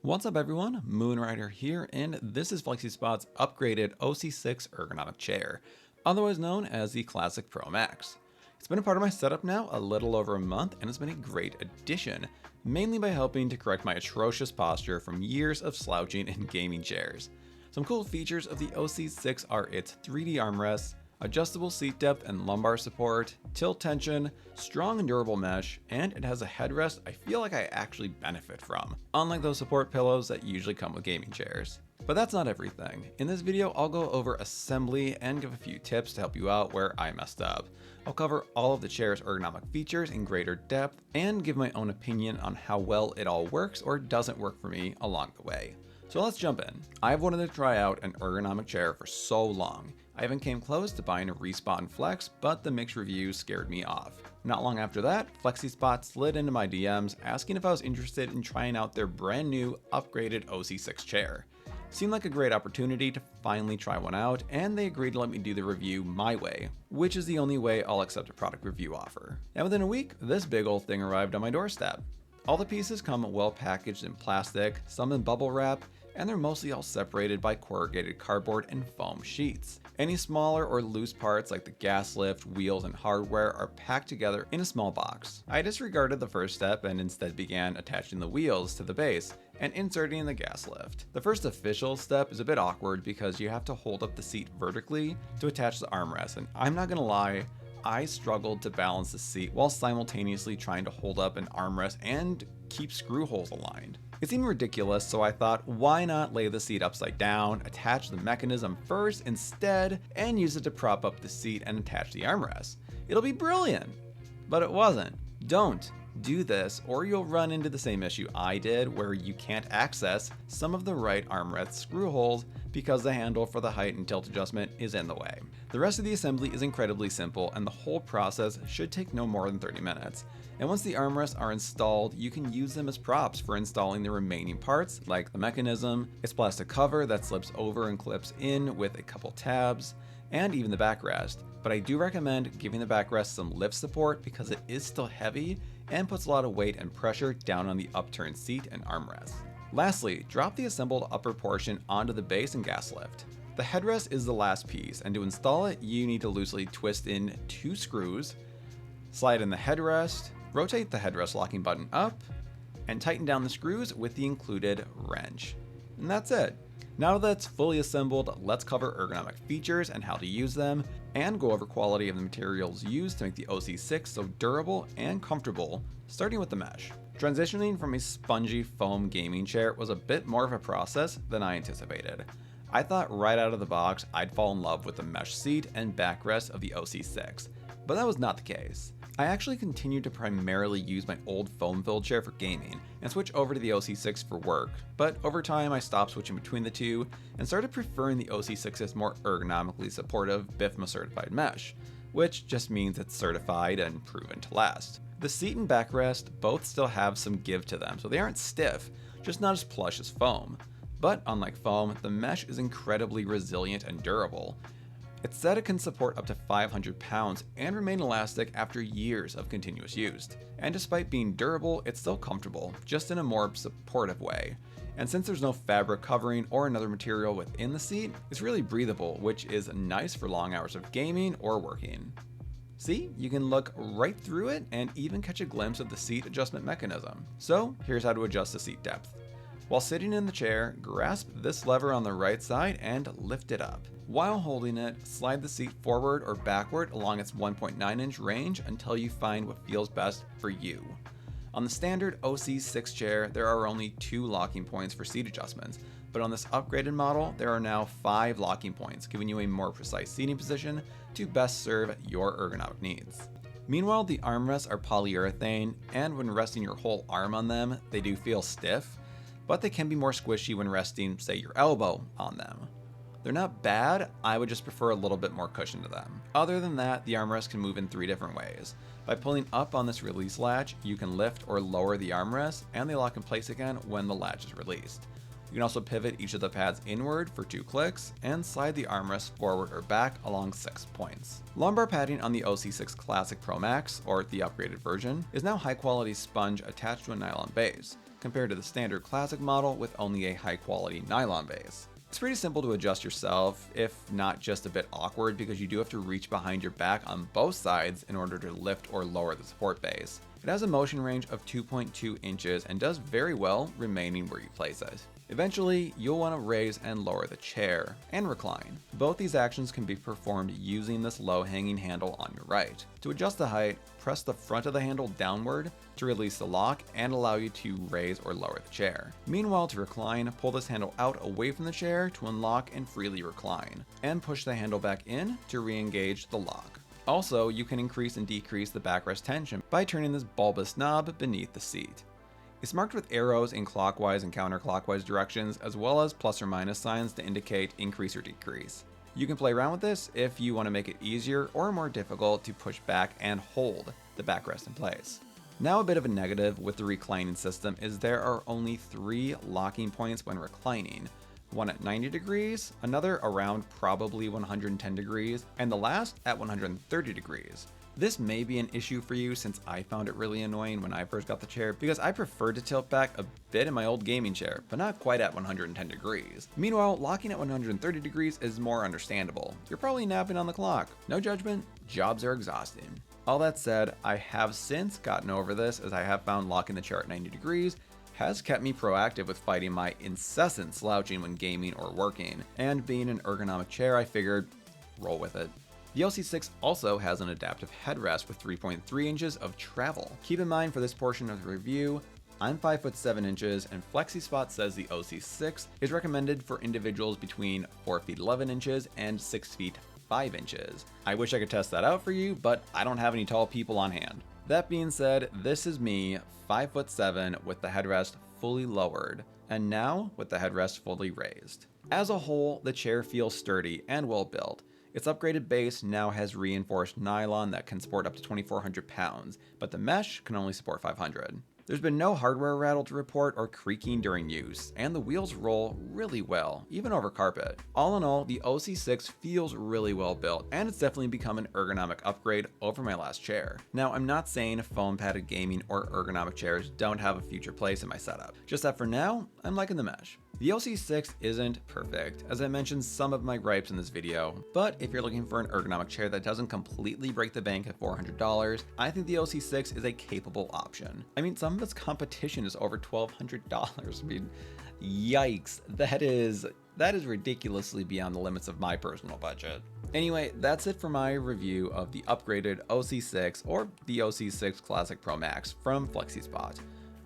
What's up everyone, Moonrider here, and this is FlexiSpot's upgraded OC6 ergonomic chair, otherwise known as the Classic Pro Max. It's been a part of my setup now a little over a month, and it's been a great addition, mainly by helping to correct my atrocious posture from years of slouching in gaming chairs. Some cool features of the OC6 are its 3D armrests, adjustable seat depth and lumbar support, tilt tension, strong and durable mesh, and it has a headrest I feel like I actually benefit from, unlike those support pillows that usually come with gaming chairs. But that's not everything. In this video, I'll go over assembly and give a few tips to help you out where I messed up. I'll cover all of the chair's ergonomic features in greater depth and give my own opinion on how well it all works or doesn't work for me along the way. So let's jump in. I've wanted to try out an ergonomic chair for so long. I even came close to buying a Respawn Flex, but the mixed reviews scared me off. Not long after that, FlexiSpot slid into my DMs asking if I was interested in trying out their brand new upgraded OC6 chair. Seemed like a great opportunity to finally try one out, and they agreed to let me do the review my way, which is the only way I'll accept a product review offer. And within a week, this big old thing arrived on my doorstep. All the pieces come well packaged in plastic, some in bubble wrap, and they're mostly all separated by corrugated cardboard and foam sheets. Any smaller or loose parts like the gas lift, wheels, and hardware are packed together in a small box. I disregarded the first step and instead began attaching the wheels to the base and inserting the gas lift. The first official step is a bit awkward because you have to hold up the seat vertically to attach the armrest, and I'm not gonna lie, I struggled to balance the seat while simultaneously trying to hold up an armrest and keep screw holes aligned. It seemed ridiculous, so I thought, why not lay the seat upside down, attach the mechanism first instead, and use it to prop up the seat and attach the armrest. It'll be brilliant! But it wasn't. Don't do this, or you'll run into the same issue I did where you can't access some of the right armrest screw holes because the handle for the height and tilt adjustment is in the way. The rest of the assembly is incredibly simple, and the whole process should take no more than 30 minutes. And once the armrests are installed, you can use them as props for installing the remaining parts, like the mechanism, its plastic cover that slips over and clips in with a couple tabs, and even the backrest. But I do recommend giving the backrest some lift support because it is still heavy and puts a lot of weight and pressure down on the upturned seat and armrest. Lastly, drop the assembled upper portion onto the base and gas lift. The headrest is the last piece, and to install it, you need to loosely twist in 2 screws, slide in the headrest, rotate the headrest locking button up, and tighten down the screws with the included wrench. And that's it. Now that it's fully assembled, let's cover ergonomic features and how to use them, and go over quality of the materials used to make the OC6 so durable and comfortable, starting with the mesh. Transitioning from a spongy foam gaming chair was a bit more of a process than I anticipated. I thought right out of the box I'd fall in love with the mesh seat and backrest of the OC6, but that was not the case. I actually continued to primarily use my old foam-filled chair for gaming and switch over to the OC6 for work, but over time I stopped switching between the two and started preferring the OC6's more ergonomically supportive BIFMA certified mesh, which just means it's certified and proven to last. The seat and backrest both still have some give to them, so they aren't stiff, just not as plush as foam. But unlike foam, the mesh is incredibly resilient and durable. It's said it can support up to 500 pounds and remain elastic after years of continuous use. And despite being durable, it's still comfortable, just in a more supportive way. And since there's no fabric covering or another material within the seat, it's really breathable, which is nice for long hours of gaming or working. See, you can look right through it and even catch a glimpse of the seat adjustment mechanism. So here's how to adjust the seat depth. While sitting in the chair, grasp this lever on the right side and lift it up. While holding it, slide the seat forward or backward along its 1.9-inch range until you find what feels best for you. On the standard OC6 chair, there are only 2 locking points for seat adjustments, but on this upgraded model, there are now 5 locking points, giving you a more precise seating position to best serve your ergonomic needs. Meanwhile, the armrests are polyurethane, and when resting your whole arm on them, they do feel stiff, but they can be more squishy when resting, say, your elbow on them. They're not bad, I would just prefer a little bit more cushion to them. Other than that, the armrest can move in 3 different ways. By pulling up on this release latch, you can lift or lower the armrest, and they lock in place again when the latch is released. You can also pivot each of the pads inward for 2 clicks, and slide the armrest forward or back along 6 points. Lumbar padding on the OC6 Classic Pro Max, or the upgraded version, is now high quality sponge attached to a nylon base. compared to the standard classic model with only a high quality nylon base. It's pretty simple to adjust yourself, if not just a bit awkward because you do have to reach behind your back on both sides in order to lift or lower the support base. It has a motion range of 2.2 inches and does very well remaining where you place it. Eventually, you'll want to raise and lower the chair and recline. Both these actions can be performed using this low-hanging handle on your right. To adjust the height, press the front of the handle downward to release the lock and allow you to raise or lower the chair. Meanwhile, to recline, pull this handle out away from the chair to unlock and freely recline, and push the handle back in to re-engage the lock. Also, you can increase and decrease the backrest tension by turning this bulbous knob beneath the seat. It's marked with arrows in clockwise and counterclockwise directions, as well as plus or minus signs to indicate increase or decrease. You can play around with this if you want to make it easier or more difficult to push back and hold the backrest in place. Now, a bit of a negative with the reclining system is there are only 3 locking points when reclining. One at 90 degrees, another around probably 110 degrees, and the last at 130 degrees. This may be an issue for you since I found it really annoying when I first got the chair because I preferred to tilt back a bit in my old gaming chair, but not quite at 110 degrees. Meanwhile, locking at 130 degrees is more understandable. You're probably napping on the clock. No judgment, jobs are exhausting. All that said, I have since gotten over this as I have found locking the chair at 90 degrees has kept me proactive with fighting my incessant slouching when gaming or working, and being an ergonomic chair, I figured, roll with it. The OC6 also has an adaptive headrest with 3.3 inches of travel. Keep in mind for this portion of the review, I'm 5 foot 7 inches, and FlexiSpot says the OC6 is recommended for individuals between 4 feet 11 inches and 6 feet 5 inches. I wish I could test that out for you, but I don't have any tall people on hand. That being said, this is me, 5 foot 7 with the headrest fully lowered, and now with the headrest fully raised. As a whole, the chair feels sturdy and well built. Its upgraded base now has reinforced nylon that can support up to 2,400 pounds, but the mesh can only support 500. There's been no hardware rattle to report or creaking during use, and the wheels roll really well, even over carpet. All in all, the OC6 feels really well built, and it's definitely become an ergonomic upgrade over my last chair. Now, I'm not saying foam padded gaming or ergonomic chairs don't have a future place in my setup, just that for now, I'm liking the mesh. The OC6 isn't perfect, as I mentioned some of my gripes in this video, but if you're looking for an ergonomic chair that doesn't completely break the bank at $400, I think the OC6 is a capable option. I mean, some of its competition is over $1,200. I mean, yikes, that is ridiculously beyond the limits of my personal budget. Anyway, that's it for my review of the upgraded OC6 or the OC6 Classic Pro Max from FlexiSpot.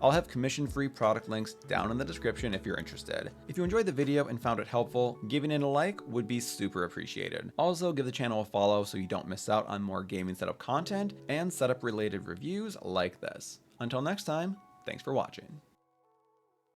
I'll have commission-free product links down in the description if you're interested. If you enjoyed the video and found it helpful, giving it a like would be super appreciated. Also, give the channel a follow so you don't miss out on more gaming setup content and setup related reviews like this. Until next time, thanks for watching.